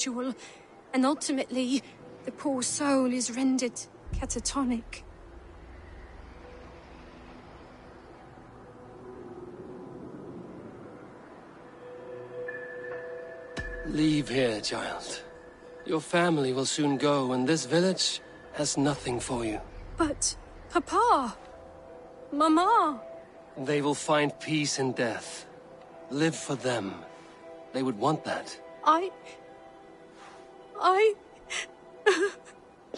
ritual, and ultimately, the poor soul is rendered catatonic. Leave here, child. Your family will soon go, and this village has nothing for you. But, Papa! Mama! They will find peace in death. Live for them. They would want that.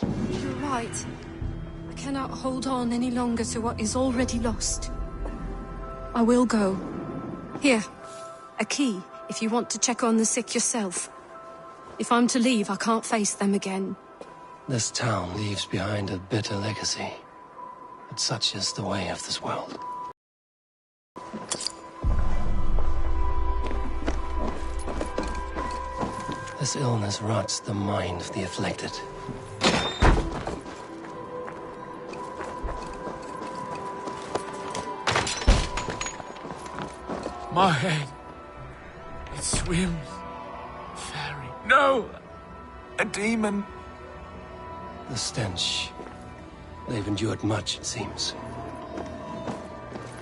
You're right. I cannot hold on any longer to what is already lost. I will go. Here, a key, if you want to check on the sick yourself. If I'm to leave, I can't face them again. This town leaves behind a bitter legacy. But such is the way of this world. This illness rots the mind of the afflicted. My head. It swims. Fairy. No! A demon. The stench. They've endured much, it seems.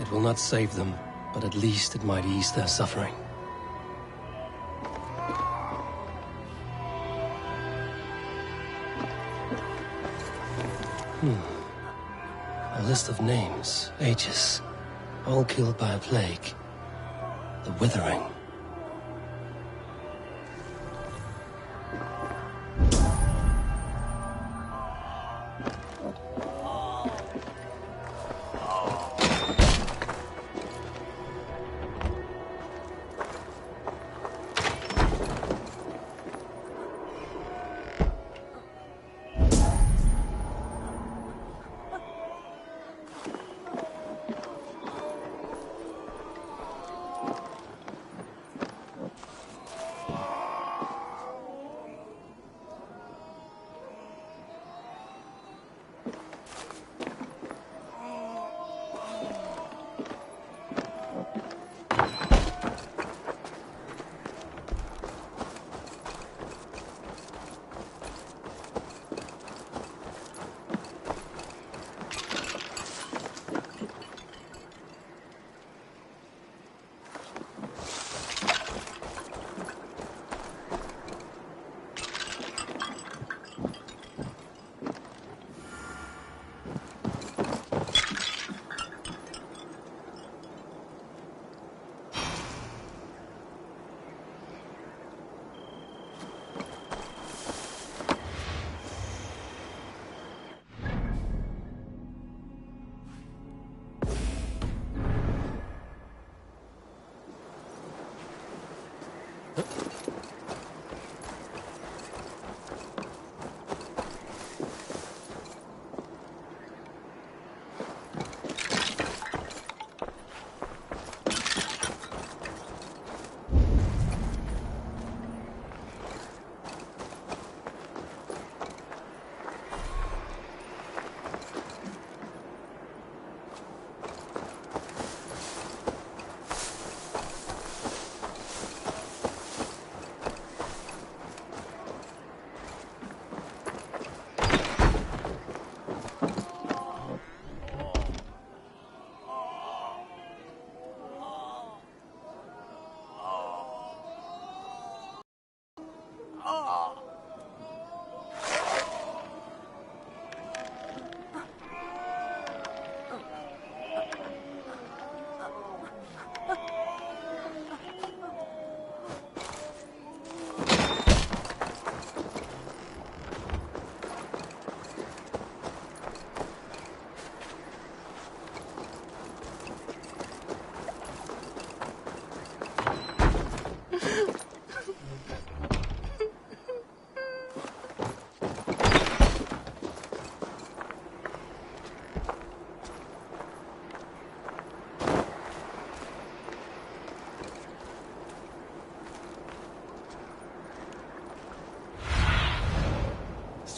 It will not save them, but at least it might ease their suffering. A list of names, ages, all killed by a plague. The Withering.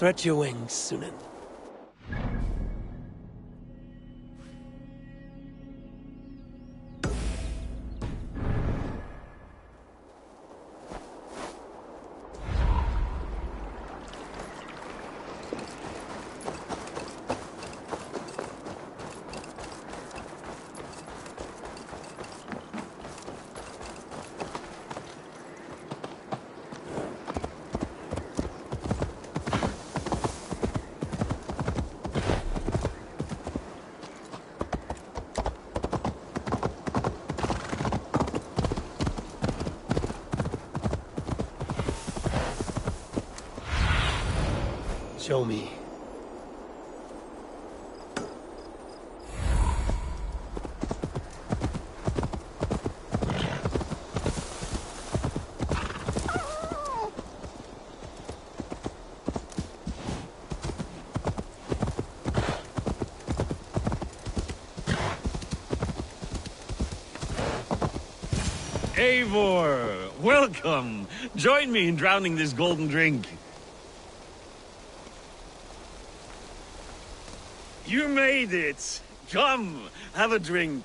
Stretch your wings, Sunan. Show me. Eivor, welcome. Join me in drowning this golden drink. You made it. Come, have a drink.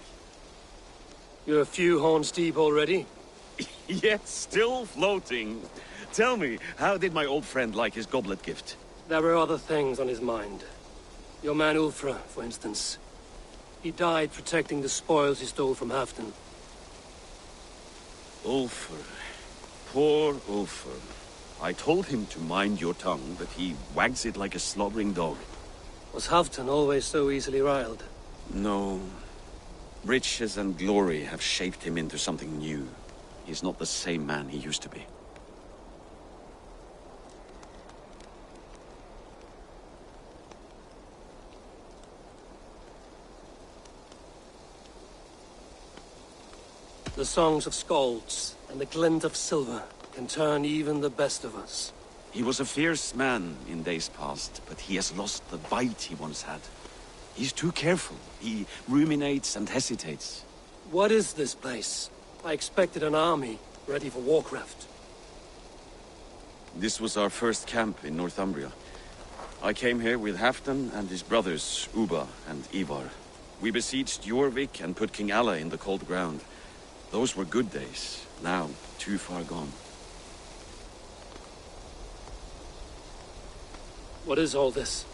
You're a few horns deep already? Yet still floating. Tell me, how did my old friend like his goblet gift? There were other things on his mind. Your man Ulfra, for instance. He died protecting the spoils he stole from Halfdan. Ulfr. Poor Ulfr. I told him to mind your tongue, but he wags it like a slobbering dog. Was Halfdan always so easily riled? No. Riches and glory have shaped him into something new. He's not the same man he used to be. The songs of skalds and the glint of silver can turn even the best of us. He was a fierce man in days past, but he has lost the bite he once had. He's too careful. He ruminates and hesitates. What is this place? I expected an army, ready for warcraft. This was our first camp in Northumbria. I came here with Halfdan and his brothers, Ubba and Ivar. We besieged Jorvik and put King Alla in the cold ground. Those were good days, now too far gone. What is all this?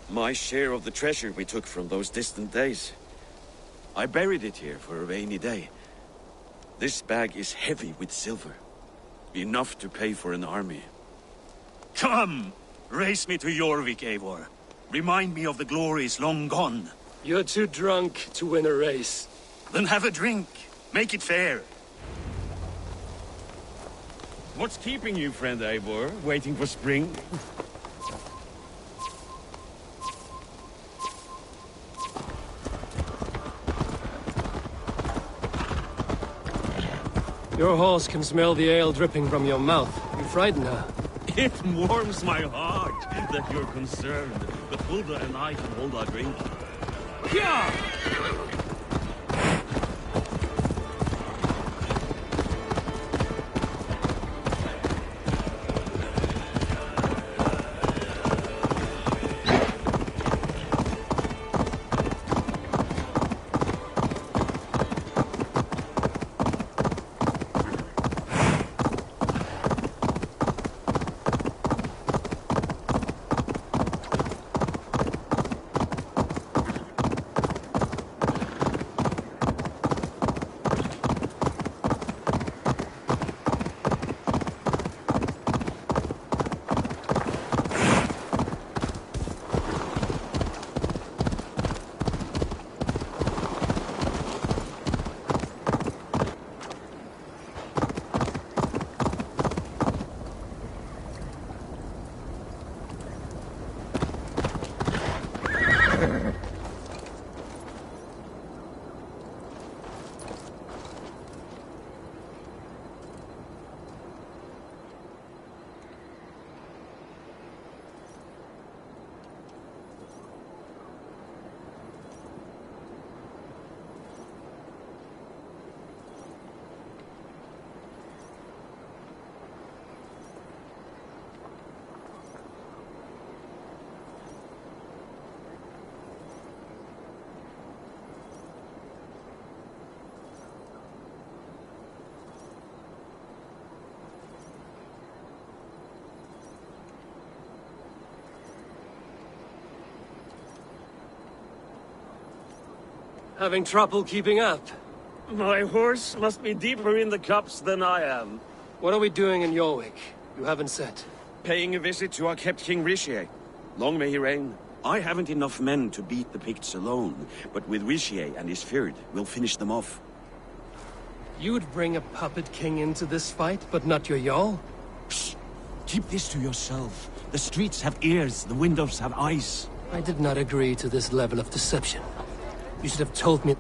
My share of the treasure we took from those distant days. I buried it here for a rainy day. This bag is heavy with silver. Enough to pay for an army. Come! Race me to Jorvik, Eivor. Remind me of the glories long gone. You're too drunk to win a race. Then have a drink. Make it fair. What's keeping you, friend Eivor? Waiting for spring? Your horse can smell the ale dripping from your mouth. You frighten her. It warms my heart that you're concerned. But Hulda and I can hold our drink. Yeah! Having trouble keeping up? My horse must be deeper in the cups than I am. What are we doing in Jorvik? You haven't said. Paying a visit to our kept King Rishi. Long may he reign. I haven't enough men to beat the Picts alone, but with Rishi and his Fyrd, we'll finish them off. You would bring a puppet king into this fight, but not your Jarl? Keep this to yourself. The streets have ears, the windows have eyes. I did not agree to this level of deception. You should have told me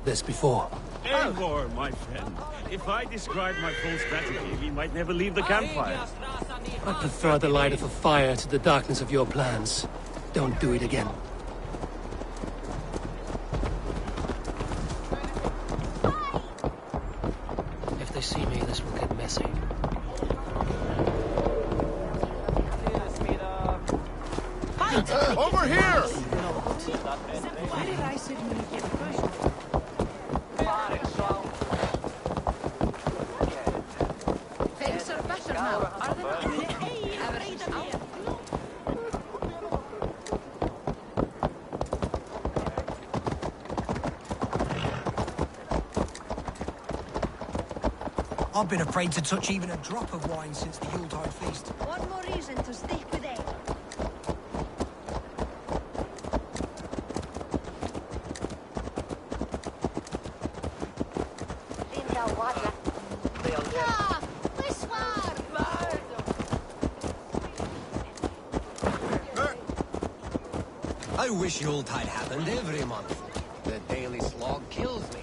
this before. Eivor, my friend. If I described my full strategy, we might never leave the campfire. I prefer the light of a fire to the darkness of your plans. Don't do it again. If they see me, this will get messy. Over here! I've been afraid to touch even a drop of wine since the Yuletide feast. One more reason to stick with it. I wish Yuletide happened every month. The daily slog kills me.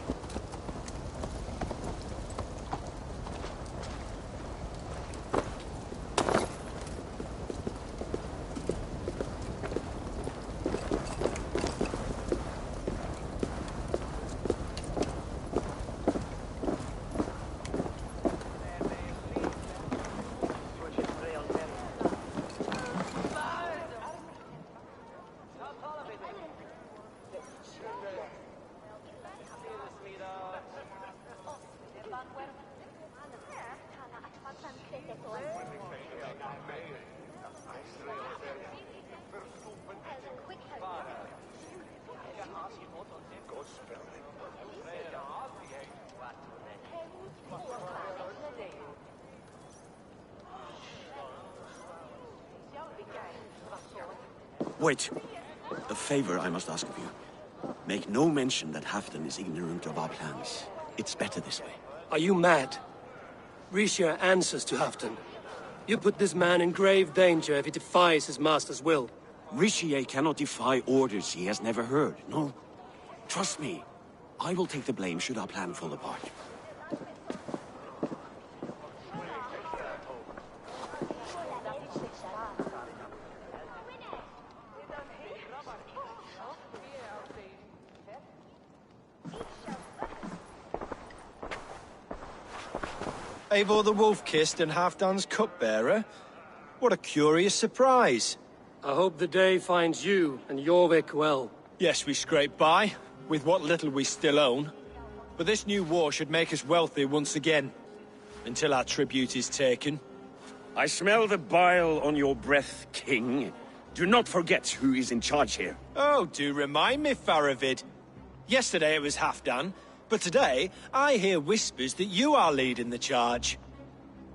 Wait. A favor I must ask of you. Make no mention that Halfdan is ignorant of our plans. It's better this way. Are you mad? Risha answers to Halfdan. You put this man in grave danger if he defies his master's will. Rishi cannot defy orders he has never heard, no? Trust me. I will take the blame should our plan fall apart. Eivor the Wolf-Kissed and Halfdan's cupbearer? What a curious surprise. I hope the day finds you and Jorvik well. Yes, we scraped by, with what little we still own. But this new war should make us wealthy once again. Until our tribute is taken. I smell the bile on your breath, King. Do not forget who is in charge here. Oh, do remind me, Faravid. Yesterday it was Halfdan, but today I hear whispers that you are leading the charge.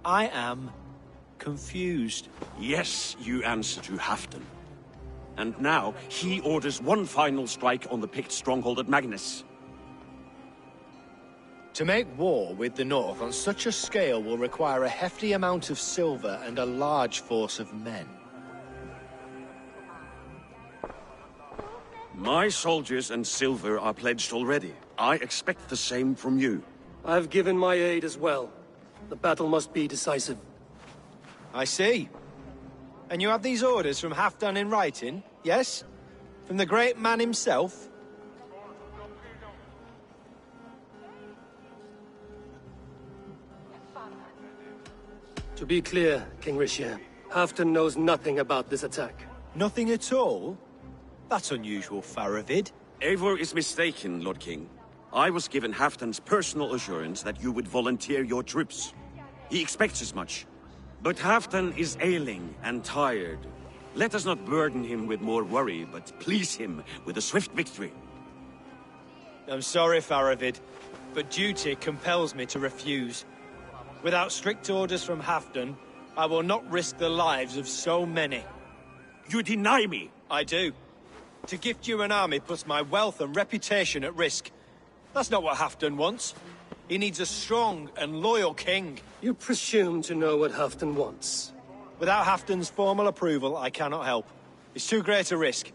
I am confused. Yes, you answer to Halfdan. And now he orders one final strike on the Pict stronghold at Magnus. To make war with the North on such a scale will require a hefty amount of silver and a large force of men. My soldiers and silver are pledged already. I expect the same from you. I've given my aid as well. The battle must be decisive. I see. And you have these orders from Halfdan in writing, yes? From the great man himself? To be clear, King Risha, Halfdan knows nothing about this attack. Nothing at all? That's unusual, Faravid. Eivor is mistaken, Lord King. I was given Halfdan's personal assurance that you would volunteer your troops. He expects as much. But Halfdan is ailing and tired. Let us not burden him with more worry, but please him with a swift victory. I'm sorry, Faravid, but duty compels me to refuse. Without strict orders from Halfdan, I will not risk the lives of so many. You deny me! I do. To gift you an army puts my wealth and reputation at risk. That's not what Halfdan wants. He needs a strong and loyal king. You presume to know what Hafton wants. Without Hafton's formal approval, I cannot help. It's too great a risk.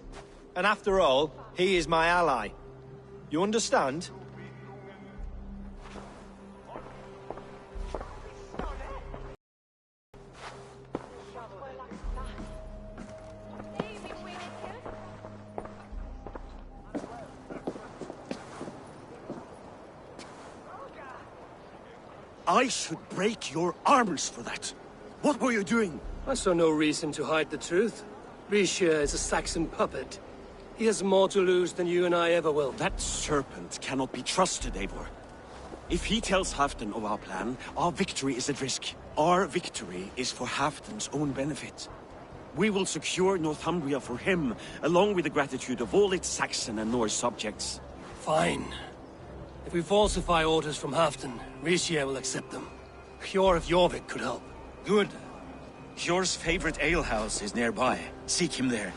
And after all, he is my ally. You understand? I should break your armors for that. What were you doing? I saw no reason to hide the truth. Richia is a Saxon puppet. He has more to lose than you and I ever will. That serpent cannot be trusted, Eivor. If he tells Hafton of our plan, our victory is at risk. Our victory is for Hafton's own benefit. We will secure Northumbria for him, along with the gratitude of all its Saxon and Norse subjects. Fine. If we falsify orders from Hafton, Richia will accept them. Hjor of Jorvik could help. Good. Hjor's favorite alehouse is nearby. Seek him there.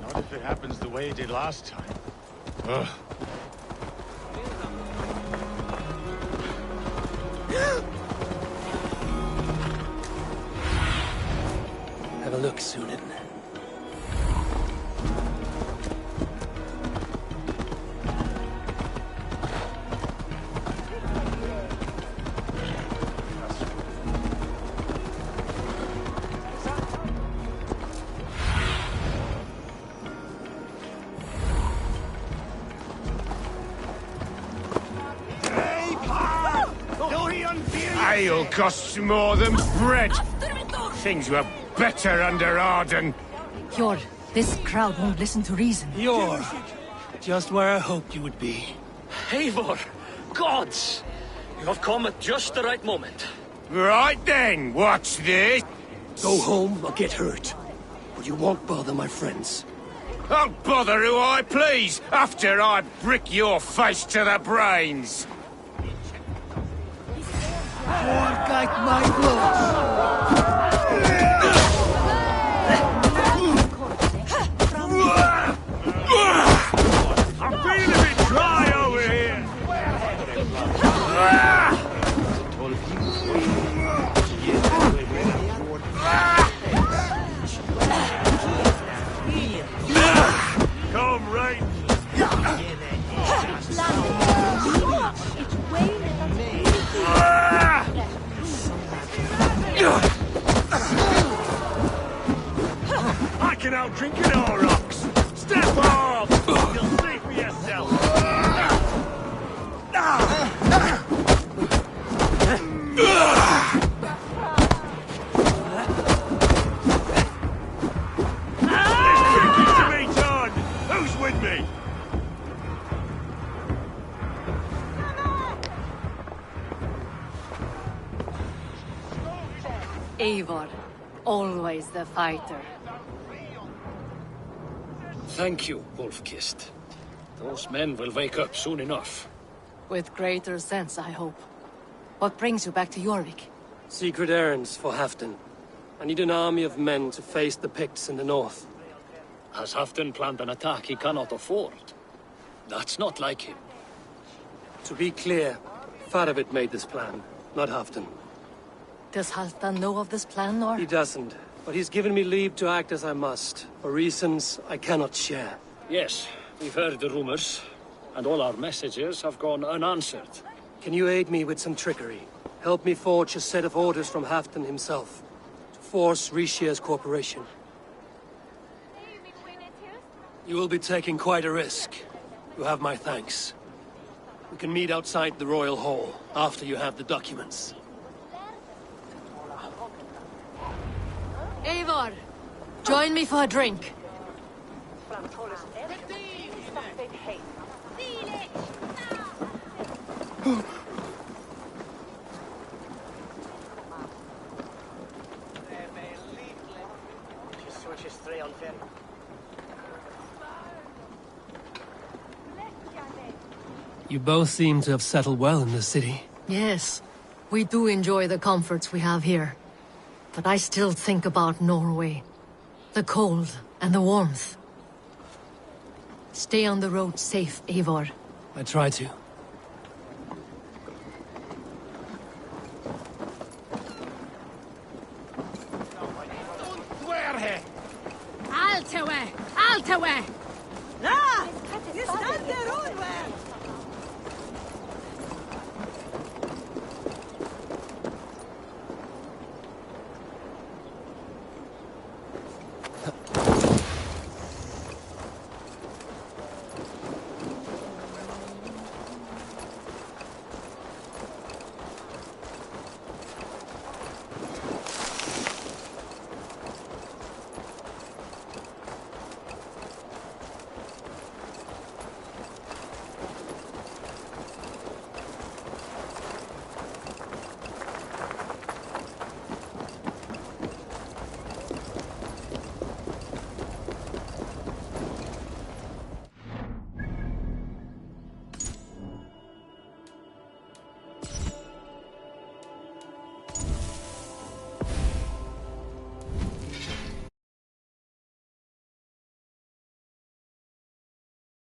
Not if it happens the way it did last time. Ugh. Have a look, Sunan. Ale costs more than bread. Things were better under Arden. Hjor, this crowd won't listen to reason. You're just where I hoped you would be. Eivor! Gods! You have come at just the right moment. Right then, what's this? Go home or get hurt. But you won't bother my friends. I'll bother who I please, after I brick your face to the brains. I'm feeling a bit dry over here. Come right. I can out-drink it all, rocks. Step off. You'll see for yourself. Who's with me? Eivor, always the fighter. Thank you, Wolf-Kissed. Those men will wake up soon enough. With greater sense, I hope. What brings you back to Jorvik? Secret errands for Hafton. I need an army of men to face the Picts in the north. Has Hafton planned an attack he cannot afford? That's not like him. To be clear, Faravid made this plan, not Hafton. Does Halfdan know of this plan, or...? He doesn't, but he's given me leave to act as I must, for reasons I cannot share. Yes, we've heard the rumors, and all our messages have gone unanswered. Can you aid me with some trickery? Help me forge a set of orders from Hafton himself, to force Rishia's cooperation. You will be taking quite a risk. You have my thanks. We can meet outside the Royal Hall, after you have the documents. Eivor, join me for a drink. You both seem to have settled well in the city. Yes, we do enjoy the comforts we have here. But I still think about Norway. The cold and the warmth. Stay on the road safe, Eivor. I try to.